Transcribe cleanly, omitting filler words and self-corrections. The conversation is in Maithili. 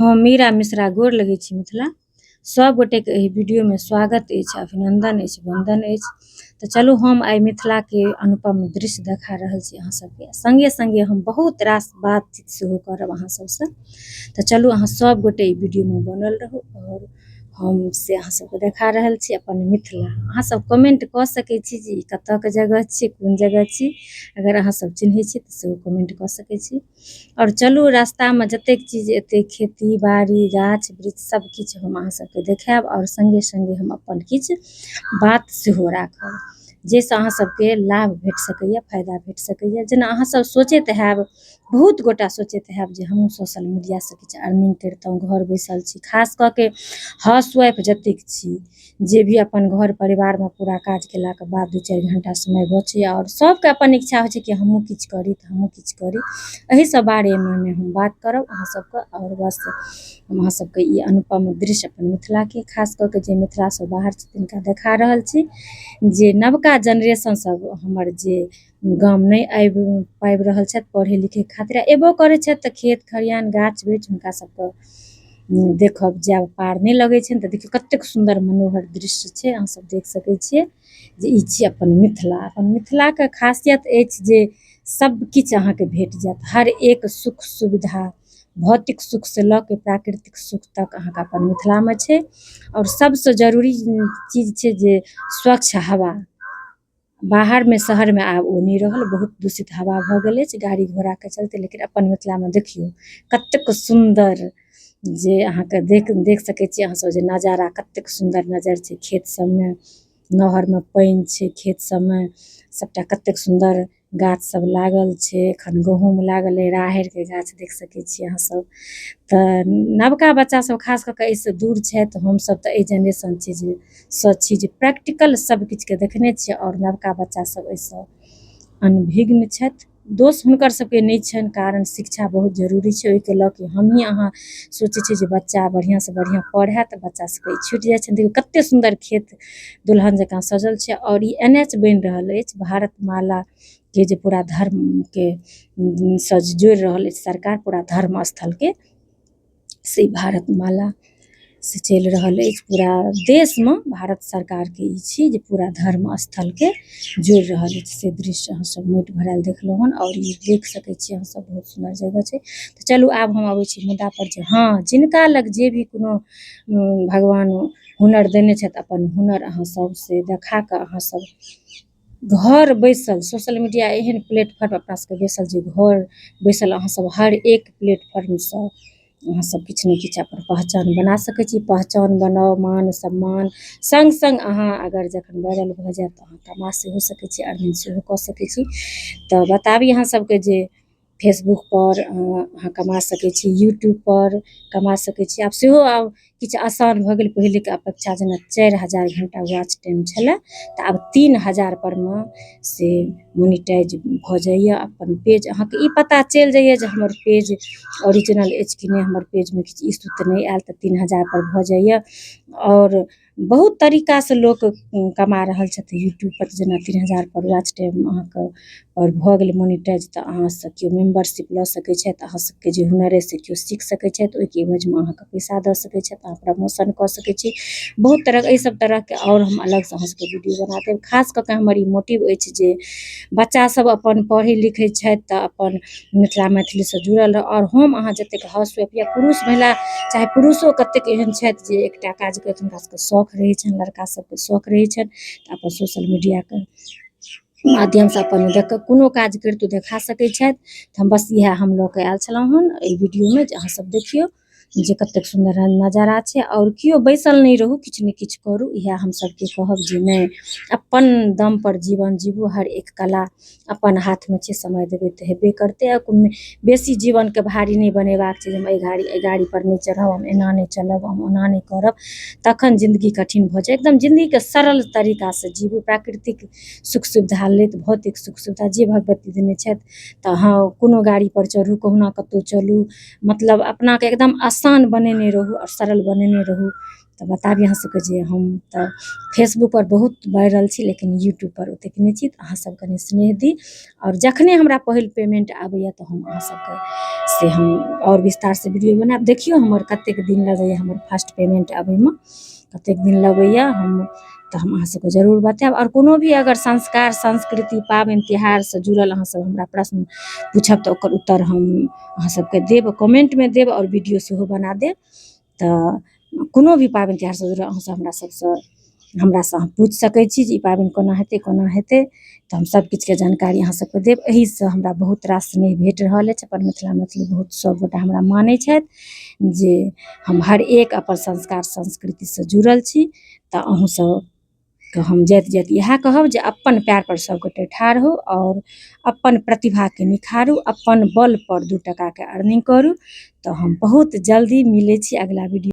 हम मीरा मिश्रा गोर लगै छी मिथिला सब गोटेके एहि वीडियोमे स्वागत अछि, अभिनंदन अछि, वंदन अछि। तऽ चलू हम आइ मिथिलाके अनुपम दृश्य देखा रहल छी अहाँ सबके, संगे संगे हम बहुत रास बातचीत सेहो करब अहाँ सबसँ। तऽ चलू अहाँ सब गोटे ई वीडियोमे बनल रहू और हम से अहाँ सबके देखा रहल छी अपन मिथिला। अहाँ सब कमेंट कऽ सकै छी जे ई कतऽके जगह छी, कोन जगह छी। अगर अहाँ सब चिन्है छी तऽ सेहो कमेंट कऽ सकै छी। और चलू रास्तामे जतेक चीज एतै, खेती बाड़ी गाछ वृक्ष सब किछु हम अहाँ सबके देखायब और संगे संगे हम अपन किछु बात सेहो राखब, जाहिसँ अहाँ सबके लाभ भेट सकैए, फायदा भेट सकैए। जेना अहाँ सब सोचैत हैब, बहुत गोटा सोचैत हैब जे हमहूँ सोशल मीडियासँ किछु अर्निंग करितहुँ, घर बैसल छी। खास कऽ के हाउसवाइफ जतेक छी, जे भी अपन घर परिवारमे पूरा काज केलाके बाद 2-4 घंटा समय बचैए और सबके अपन इच्छा होइ छै कि हमहूँ किछु करी तऽ हमहूँ किछु करी। एहि सब बारेमे हम बात करब अहाँ सबके और बस हम अहाँ सबके ई अनुपम दृश्य अपन मिथिलाके, खास कऽ के जे मिथिलासँ बाहर छै तिनका देखा रहल छी। जे नवका जेनरेशन सब हमर जे गाम नहि आबि पाबि रहल छथि पढ़ै लिखै खातिर, एबो करै छथि तऽ खेत खलिहान गाछ वृक्ष हुनका सबके देखब जायब पार नहि लगै छनि। तऽ देखियौ कतेक सुन्दर मनोहर दृश्य छै, अहाँ सब देख सकै छियै जे ई छी अपन मिथिला। अपन मिथिलाके खासियत अछि जे सब किछु अहाँके भेट जायत, हर एक सुख सुविधा भौतिक सुखसँ लऽ के प्राकृतिक सुख तक अहाँके अपन मिथिलामे छै। और सबसँ जरूरी चीज छै जे स्वच्छ हवा। बाहरमे शहरमे आब ओ नहि रहल, बहुत दूषित हवा भऽ गेल अछि गाड़ी घोड़ाके चलते। लेकिन अपन मिथिलामे देखियौ कतेक सुन्दर जे अहाँके देख सकै छियै अहाँ सब जे नजारा, कतेक सुन्दर नजर छै। खेत सबमे नहरमे पानि छै, खेत सबमे सबटा कतेक सुन्दर गाछ सब लागल छै। एखन गहूँम लागल अइ, राहरिके गाछ देख सकै छियै अहाँ सब। तऽ नवका बच्चा सब खास कऽ कऽ एहिसँ दूर छथि। हमसब तऽ एहि जेनरेशन छी जे छी जे प्रैक्टिकल सब किछुके देखने छियै और नवका बच्चा सब एहिसँ अनभिज्ञ छथि। दोष हुनकर सबके नहि छनि, कारण शिक्षा बहुत जरूरी छै। ओहिके लऽ के हमही अहाँ सोचै छियै जे बच्चा बढ़िआँसँ बढ़िआँ पढ़ै तऽ बच्चा सबके छुटि जाइ छै। देखियौ कतेक सुन्दर खेत दुल्हन जकाँ सजल छै और ई NH बनि रहल अछि, भारतमालाके जे पूरा धर्मके सँ जोड़ि रहल अछि सरकार, पूरा धर्म स्थलके से भारतमाला से चलि रहल अछि पूरा देशमे। भारत सरकारके ई छी जे पूरा धर्म स्थलके जोड़ि रहल अछि। से दृश्य अहाँ सब माटि भरायल देखलहुँ हन और ई देख सकै छियै अहाँ सब, बहुत सुन्दर जगह छै। तऽ चलू आब हम अबै छी मुद्दा पर जे हाँ, जिनका लग जे भी कोनो भगवान हुनर देने छथि, अपन हुनर अहाँ सब से देखा कऽ अहाँ सब घर बैसल, सोशल मीडिया एहन प्लेटफॉर्म अपना सबके बैसल जे घर बैसल अहाँ सब हर एक प्लेटफॉर्मसँ अहाँ सब किछु ने किछु अपन पहचान बना सकै छी। पहचान बनाउ, मान सम्मान संग संग अहाँ अगर जखन वायरल भऽ जायब तऽ अहाँ कमा सेहो सकै छी, अर्निंग सेहो कऽ सकै छी। तऽ बताबी अहाँ सबके जे फेसबुकपर अहाँ कमा सकै छी, यूट्यूबपर कमा सकै छी। आब सेहो आब किछु आसान भऽ गेल पहिलेके अपेक्षा। जेना 4000 घंटा वॉच टाइम छलै तऽ आब 3000 परमे से मोनिटाइज भऽ जाइए। अपन पेज अहाँके ई पता चलि जाइए जे हमर पेज ओरिजिनल अछि कि नहि, हमर पेजमे किछु इशू तऽ नहि आयल, तऽ 3000 पर भऽ जाइए। और बहुत तरीकासँ लोक कमा रहल छथि यूट्यूबपर। जेना 3000 पर वॉच टाइम अहाँके और भऽ गेल मोनिटाइज तऽ अहाँसँ केओ मेम्बरशिप लऽ सकै छथि। अहाँ सबके जे हुनर अइ से केओ सीख सकै छथि, ओहिके एवजमे अहाँके पैसा दऽ सकै छथि, अहाँ प्रमोशन कऽ सकै छी। बहुत तरह एहि सब तरहके और हम अलगसँ अहाँ सबके वीडियो बना देब। खास कऽ के हमर ई मोटिव अछि जे बच्चा सब अपन पढ़ै लिखै छथि तऽ अपन मिथिला मैथिलीसँ जुड़ल रह। और हम अहाँ जतेक हाउसवाइफ या पुरुष महिला, चाहे पुरुषो कतेक एहन छथि जे एकटा काज करैत हुनका सबके शौख रहै छनि, लड़का सबके शौख रहै छनि, तऽ अपन सोशल मीडियाके माध्यमसँ अपन देख कऽ कोनो काज करितो देखा सकै छथि। तऽ हम बस इएह हम लऽ कऽ आयल छलहुँ हन एहि वीडियोमे जे अहाँ सब देखियौ जे कतेक सुन्दर नजारा छै। और केओ बैसल नहि रहू, किछु ने किछु करू, इएह हम सबके कहब जे नहि, अपन दम पर जीवन जीबू। हर एक कला अपन हाथमे छै, समय देबै तऽ हेबे करतै। बेसी जीवनके भारी नहि बनेबाक छै जे हम एहि गाड़ीपर नहि चढ़ब, हम एना नहि चलब, हम ओना नहि करब, तखन जिन्दगी कठिन भऽ जाय। एकदम जिन्दगीके सरल तरीकासँ जीबू, प्राकृतिक सुख सुविधा लैत, भौतिक सुख सुविधा जे भगवती देने छथि। तऽ हाँ, कोनो गाड़ीपर चढ़ू, कहुना कतहु चलू, मतलब अपनाके एकदम आसान बनेने रहू और सरल बनेने रहू। तऽ बताबी अहाँ सबके जे हम तऽ फेसबुक पर बहुत वायरल छी लेकिन यूट्यूब पर ओतेक नहि छी। अहाँ सब कनि स्नेह दी और जखने हमरा पहिल पेमेंट आबैया तऽ हम अहाँ सबके से हम और विस्तार से वीडियो बनाएब। देखियौ हमर कतेक दिन लगैया हमर फर्स्ट पेमेंट आबैमे, कतेक दिन लगैया हम तऽ हम अहाँ सबके जरूर बताएब। और कोनो भी अगर संस्कार संस्कृति पाबनि तिहारसँ जुड़ल अहाँ सब हमरा प्रश्न पूछब तऽ ओकर उत्तर हम अहाँ सबके देब, कमेंटमे देब और वीडियो सेहो बना देब। तऽ कोनो भी पाबनि तिहारसँ जुड़ल अहाँ सब हमरासँ अहाँ पूछि सकै छी जे ई पाबनि कोना हेतै कोना हेतै, तऽ हम सबकिछुके जानकारी अहाँ सबके देब। एहिसँ हमरा बहुत रास स्नेह भेट रहल अछि। अपन मिथिला मैथिली बहुत सबगोटा हमरा मानै छथि जे हम हर एक अपन संस्कार संस्कृतिसँ जुड़ल छी। तऽ अहूँ सबके हम जाइत जाइत इएह कहब जे अपन पैर पर सबगोटे ठाढ़ हो और अपन प्रतिभाके निखारू, अपन बल पर 2 टकाके अर्निंग करू। तऽ हम बहुत जल्दी मिलै छी अगिला वीडियो।